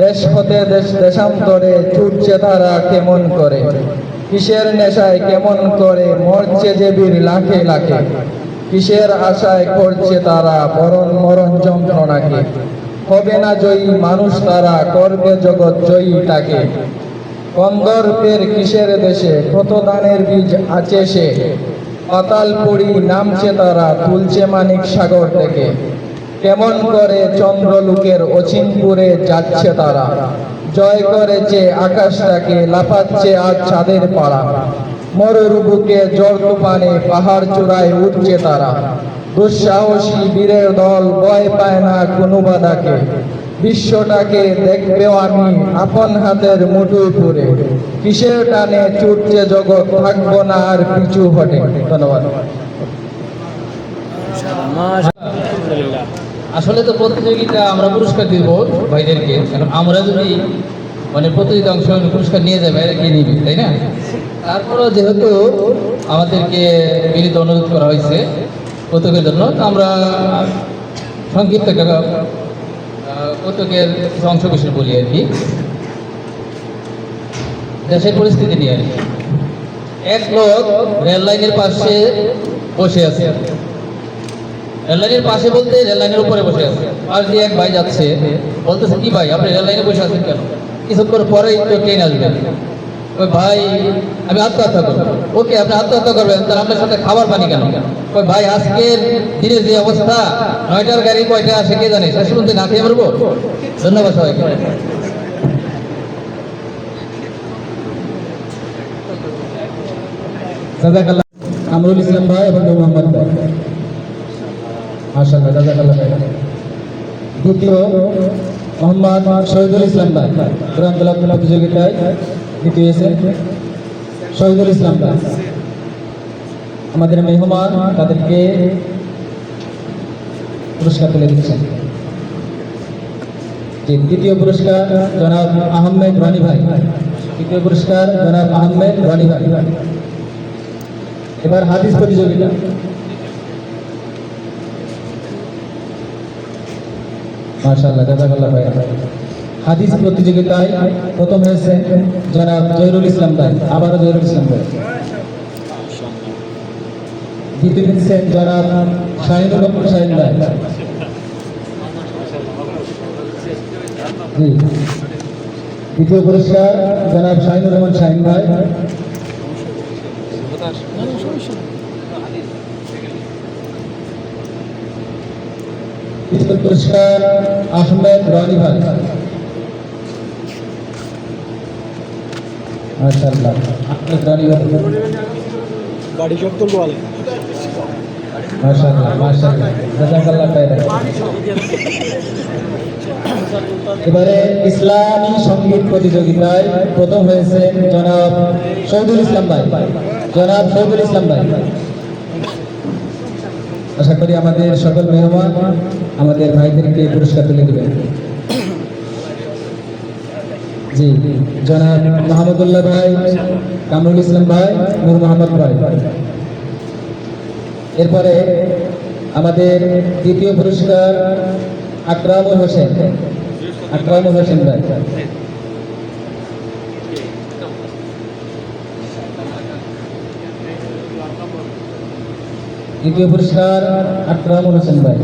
দেশ হতে দেশান্তরে ছুটছে তারা কেমন করে, কিসের নেশায় কেমন করে মরছে যে বীর লাখে লাখে। কিসের আশায় করছে তারা মরণ যন্ত্রণাকে, হবে না জয়ী মানুষ তারা, করবে জগৎ জয়ী তাকে। কন্দর্পের কিসের দেশে কত দানের বীজ আছে সে, পাতালপুরি নামছে তারা, তুলছে মানিক সাগর থেকে। কেমন করে চন্দ্রলোকের অচিনপুরে যাচ্ছে তারা, জয় করেছে আকাশটাকে, লাফাচ্ছে আজ চাঁদের পাড়া। মরুর বুকে জ্বর তুফানে পাহাড় চূড়ায় উঠছে তারা, দুঃসাহসী বীরের দল ভয় পায় না কোনো বাধাকে। বিশ্বটাকে দেখবেও আমি আপন হাতের মুঠোয় পুরে, কিসের টানে ছুটছে জগৎ, থাকবো না আর পিছু হটে। ধন্যবাদ। আলহামদুলিল্লাহ। আসলে তো প্রতিযোগিতা আমরা পুরস্কার দিব ভাইদেরকে, কারণ আমরা যদি প্রতিযোগিতা অংশগ্রহণ পুরস্কার নিয়ে যাবে, এরা নিবে, তাই না? তারপরেও যেহেতু আমাদেরকে বিনীত অনুরোধ করা হয়েছে কৌতুকের জন্য, আমরা সংক্ষিপ্ত কৌতুকের কিছু অংশ বিষয় বলি আর কি। দেশের পরিস্থিতি নিয়ে আর কি। এক লোক রেল লাইনের পাশে বসে আছে, রেল লাইনের পাশে বলতে রেল লাইনের উপরে বসে আছে। পাশ দিয়ে এক ভাই যাচ্ছে, বলতেছে, কি ভাই আপনি রেল লাইনে বসে আছেন কেন? কিছুক্ষণ পরেই তো ট্রেন আসবে। ওই ভাই, আমি আত্মহত্যা করবো। ওকে, আপনি আত্মহত্যা করবেন, তাহলে আপনার সাথে খাবার পানি কেন? ওই ভাই, আজকের দিনের যে অবস্থা, 9টার গাড়ি কয়টা আসে কে জানে, শেষ পর্যন্ত না খেয়ে মরবো। ধন্যবাদ সবাইকে। জাযাকাল্লাহ। কামরুল ইসলাম ভাই এবং নূর মোহাম্মদ ভাই, মাশাআল্লাহ, জাযাকাল্লাহ ভাই। দ্বিতীয় মোহাম্মদ শহীদুল ইসলাম ভাই, কোরআন তেলাওয়াত প্রতিযোগিতায় দ্বিতীয় হয়েছেন শহীদুল ইসলাম ভাই। আমাদের মেহমান তাদেরকে পুরস্কার তুলে দিচ্ছেন। দ্বিতীয় পুরস্কার জনাব আহমেদ রানী ভাই, তৃতীয় পুরস্কার জনাব আহমেদ রানী ভাই। এবার হাদিস প্রতিযোগিতা। মাশাআল্লাহ, জাযাকাল্লাহ ভাই। হাদিস প্রতিযোগিতায় প্রথম হয়েছে জনাব জহিরুল ইসলাম ভাই, আবারও জহিরুল ইসলাম ভাই। দ্বিতীয় হচ্ছেন জনাব শাহিনুর রহমান শাহিন ভাই। জি, দ্বিতীয় পুরস্কার জনাব শাহিনুর রহমান শাহিন ভাই। তৃতীয় পুরস্কার আহমেদ রানী ভাই। মাশাআল্লাহ, আহমেদ রানী ভাই। গাড়ি সব তুলবো মাশাআল্লাহ, মাশাআল্লাহ, জাযাকাল্লাহ খাইরান। এবারে ইসলামী সঙ্গীত প্রতিযোগিতায় প্রথম হয়েছেন জনাব শহীদুল ইসলাম ভাই, জনাব শহীদুল ইসলাম ভাই। আশা করি আমাদের সকল মেহমান আমাদের ভাইদেরকে পুরস্কার তুলে দেবেন। জি, জনাব মাহমুদুল্লাহ ভাই, কামরুল ইসলাম ভাই, নূর মোহাম্মদ ভাই। এরপরে আমাদের দ্বিতীয় পুরস্কার আকরামুল হোসেন, আকরামুল হোসেন ভাই। দ্বিতীয় পুরস্কার আকরামুল হোসেন ভাই।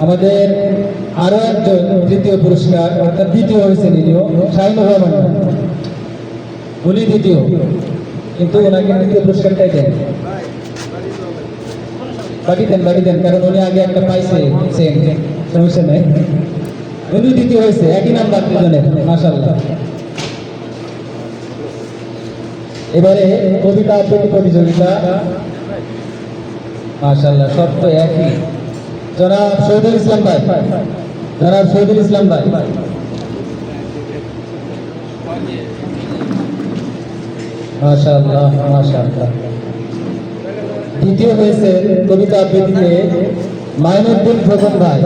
আমাদের আরো একজন তৃতীয় পুরস্কার, অর্থাৎ দ্বিতীয় হয়েছেন ইনিও, শাহিনুর রহমান ভাই। উনি দ্বিতীয়, কিন্তু ওনাকে দ্বিতীয় পুরস্কারটাই দেন। বাকি দেন, কারণ উনি আগে একটা পাইছে, সমস্যা নেই। উনি দ্বিতীয় হয়েছে, একই নাম্বার দুজনের, মাশাআল্লাহ। এবারে কবিতা আবৃত্তি প্রতিযোগিতা। মাশাআল্লাহ, সব তো একই। জনাব শহীদুল ইসলাম ভাই, জনাব শহীদুল ইসলাম ভাই। মাশাআল্লাহ, মাশাআল্লাহ। দ্বিতীয় হয়েছে কবিতা আবৃত্তিতে মাইনুদ্দিন খোকন ভাই,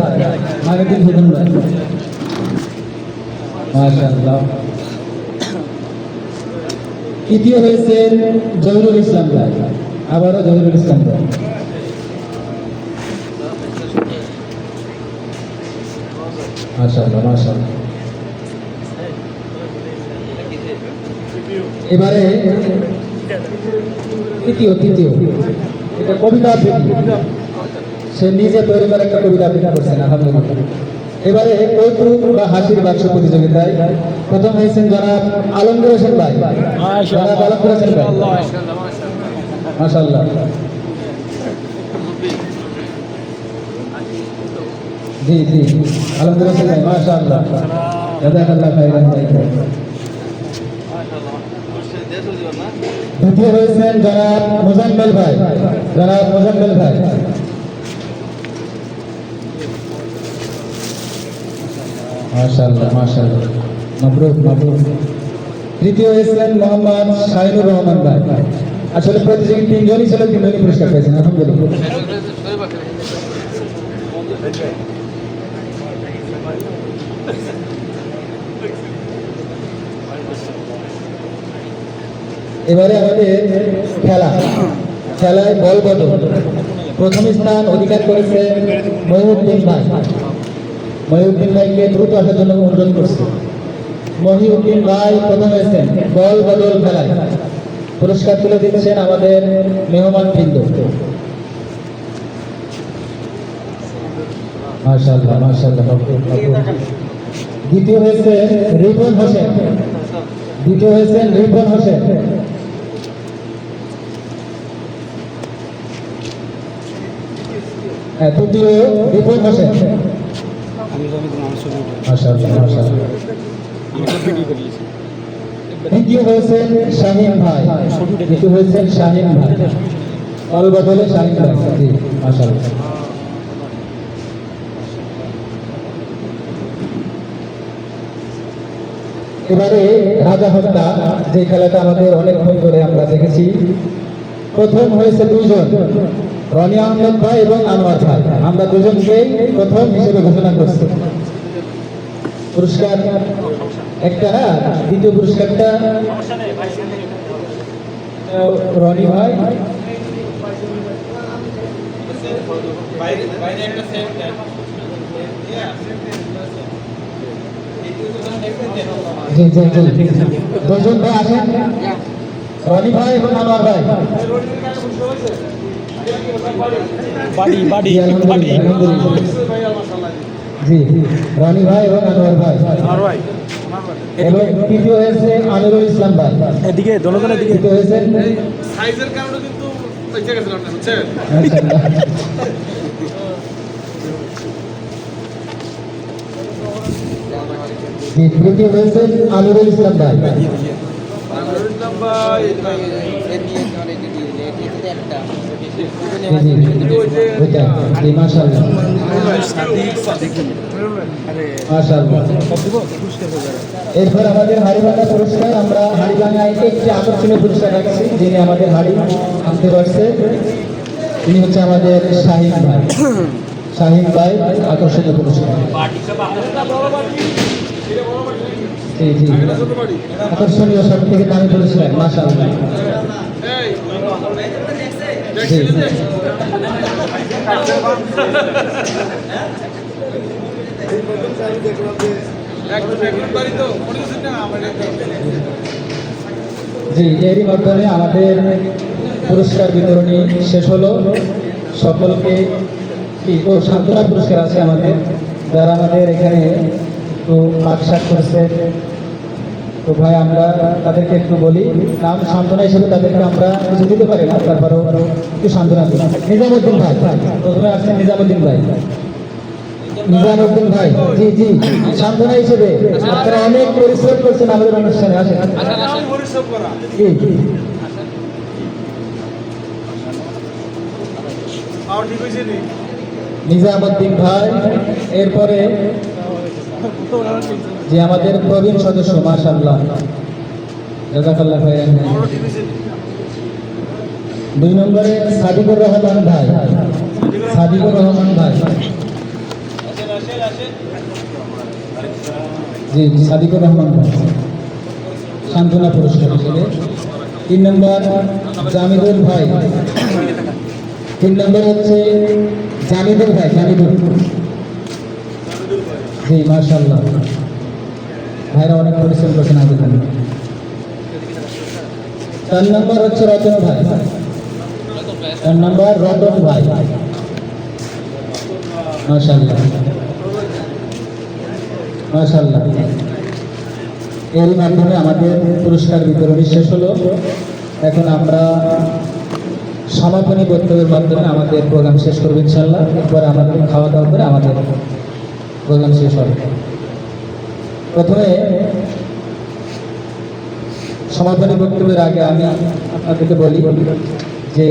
মাইনুদ্দিন খোকন ভাই। মাশাআল্লাহ। তৃতীয় হয়েছে জহিরুল ইসলাম ভাই, আবারও জহিরুল ইসলাম ভাই। মাশাআল্লাহ, মাশাআল্লাহ। এবারে তৃতীয় এটা কবিতা আবৃত্তি, সে নিজে তৈরি করে একটা কবিতা আবৃত্তি করছেন, আলহামদুলিল্লাহ। এবারে কৌতুক বা হাসির বাক্স প্রতিযোগিতায় প্রথম হয়েছেন জনাব আলমগীর হোসেন ভাই, জনাব আলমগীর হোসেন ভাই। মাশাআল্লাহ। জি, আলমগীর হোসেন ভাই, মাশাআল্লাহ, জাযাকাল্লাহ খাইরান ভাই। দ্বিতীয় হয়েছেন জনাব মুজাম্মেল ভাই, জনাব মুজাম্মেল ভাই। মাশাআল্লাহ, মাশাআল্লাহ, মাবরুক, মাবরুক। তৃতীয় হয়েছেন মোহাম্মদ শাহিনুর রহমান ভাই। আসলে প্রতিযোগী তিনজনই ছিল, তিনজনই পুরস্কার পেয়েছেন, আলহামদুলিল্লাহ। এবারে আমাদের খেলায় বল বদল। প্রথম স্থান অধিকার করেছে মহিউদ্দিন ভাই। মহিউদ্দিন ভাইকে দ্রুত আসার জন্য অনুরোধ করছে। মহিউদ্দিন ভাই প্রথম হয়েছেন বল বদল খেলায়। পুরস্কার তুলে দিচ্ছেন আমাদের মেহমান বৃন্দ। মাশাআল্লাহ, মাশাআল্লাহ। দ্বিতীয় হয়েছে রিপন হোসেন, দ্বিতীয় হয়েছেন রিপন হোসেন। তৃতীয় রিপন হোসেন। মাশাআল্লাহ, মাশাআল্লাহ। দ্বিতীয় হয়েছেন শাহিন ভাই, দ্বিতীয় হয়েছেন শাহিন ভাই, অল বদলে শাহিন ভাই। জি মাশাআল্লাহ। এবারে রাজা হত্যা, যে খেলাটা আমাদের অনেকক্ষণ ধরে আমরা দেখেছি। প্রথম হয়েছে দুজন, রনি আহমেদ ভাই এবং আনোয়ার ভাই। আমরা দুজনকে প্রথম হিসেবে ঘোষণা করছি। পুরস্কার একটা, দ্বিতীয় পুরস্কারটা রনি ভাই, জি জি জি, দুজন ভাই আসেন, রনি ভাই এবং আনোয়ার ভাই। বাড়ি বাড়ি জি, আলহামদুলিল্লাহ, আলহামদুলিল্লাহ। জি, রনি ভাই এবং আনোয়ার ভাই। এবং তৃতীয় হয়েছে আমিরুল ইসলাম ভাই। এদিকে দোনোজনের দিকে তৃতীয় হয়েছেন সাইজের কারণে কিন্তু বেঁচে গেছিলাম না, বুঝছেন? মাশাআল্লাহ। জি, তৃতীয় হয়েছেন আমিরুল ইসলাম ভাই। আমিরুল ইসলাম ভাই, জি জি, ওইটা। জি মাশাআল্লাহ, মাশাআল্লাহ। এরপর আমাদের হাড়িভাঙা পুরস্কার, আমরা হাড়িভাঙায় একটি আকর্ষণীয় পুরস্কার রাখছি। যিনি আমাদের হাড়ি আনতে পারছে তিনি হচ্ছে আমাদের শাহিন ভাই। শাহিন ভাই আকর্ষণীয় পুরস্কার। জি জি, আকর্ষণীয় সব থেকে দামি পুরস্কার, মাশাআল্লাহ। জি জি, এরই মাধ্যমে আমাদের পুরস্কার বিতরণী শেষ হলো। সকলকে ও সান্ত্বনা পুরস্কার আছে আমাদের, যারা আমাদের এখানে একটু পাকশাক করছে। তো ভাই আমরা তাদেরকে একটু বলি, নাম সান্ত্বনা হিসেবে তাদেরকে আমরা কিছু দিতে পারি না, তারপরেও একটু সান্ত্বনা দিই। নিজামুদ্দিন ভাই প্রথমে আসছেন, নিজামুদ্দিন ভাই। নিজামুদ্দিন ভাই, জি জি, সান্ত্বনা হিসেবে আপনারা অনেক পরিশ্রম করছেন আমাদের অনুষ্ঠানে, আসেন। জি জি, নিজামুদ্দিন ভাই। এরপরে যে আমাদের প্রবীণ সদস্য, মাশাআল্লাহ, জাযাকাল্লাহ খাইরান। 2 নম্বরে সাদিকুর রহমান ভাই, সাদিকুর রহমান ভাই। জি, সাদিকুর রহমান ভাই সান্ত্বনা পুরস্কার হিসেবে। 3 নম্বর জামিদুল ভাই, 3 নম্বর হচ্ছে জামিদুল ভাই, জামিদুল। জি মাশাআল্লাহ, ভাইরা অনেক পরিশ্রম করছেন আমাদের জন্য। 4 নম্বর হচ্ছে রতন ভাই, 4 নম্বর রতন ভাই, মাশাআল্লাহ, মাশাআল্লাহ। এর মাধ্যমে আমাদের পুরস্কার বিতরণী শেষ হলো। এখন আমরা সমাপনী বক্তব্যের মাধ্যমে আমাদের প্রোগ্রাম শেষ করবো ইনশাআল্লাহ। এরপরে আমাদের খাওয়া দাওয়া করে আমাদের প্রোগ্রাম শেষ হবে। প্রথমে সমাপনী বক্তব্যের আগে আমি আপনাদেরকে বলি যে